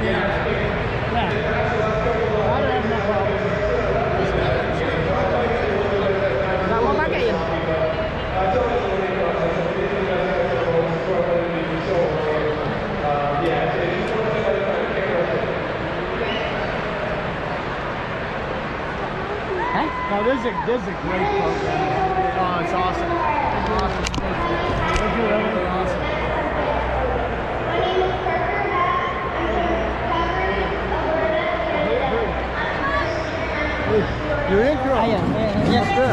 Nggak mau pakai ya? Huh? No, this is a great program. Oh, it's awesome. It's awesome. Thank you, Evan. Awesome. Your intro. Yes, sir.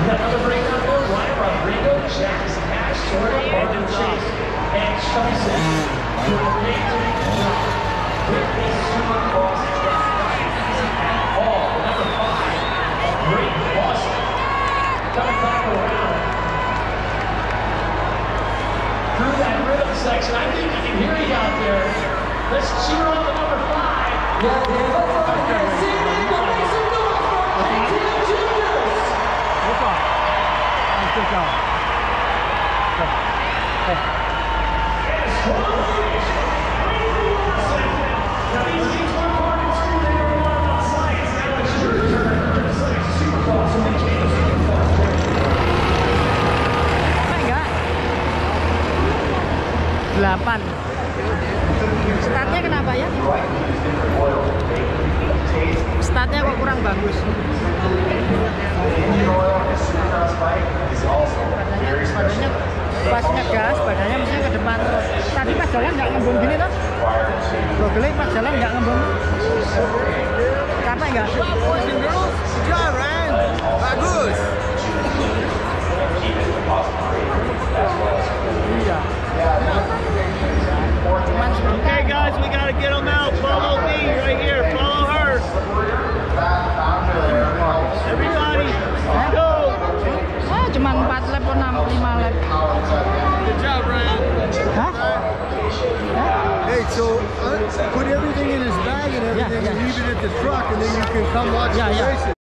Another break on board, Ryan Rodrigo, Jack Cash, Jordan, Martin Chase, and Chauncey. With these Supercross at all. Number 5, Great Boston. Coming back around. Through that rhythm section, I think you can hear you out there. Let's cheer on the number 5. Yeah, let's go ahead and see it. Make some noise for ATM Juniors. Good job. Enggak. 8. Startnya kenapa ya? Startnya kok kurang bagus. Badannya pas ngegas, badannya mestinya ke depan terus. Tadi pas jalan nggak ngembung gini tuh. Bro pas jalan nggak ngembung. Capek nggak? Boys and girls, good job, Ryan. Bagus. Iya. Cuman sebentar. Okay, guys, we gotta get them out. Follow me right here. Follow her. Everybody, go. Ah, cuman 4 lap atau 5 lap. Good job, Ryan. Hah? Hey, so put everything in his bag and everything and leave it at the truck, and then you can come watch the races.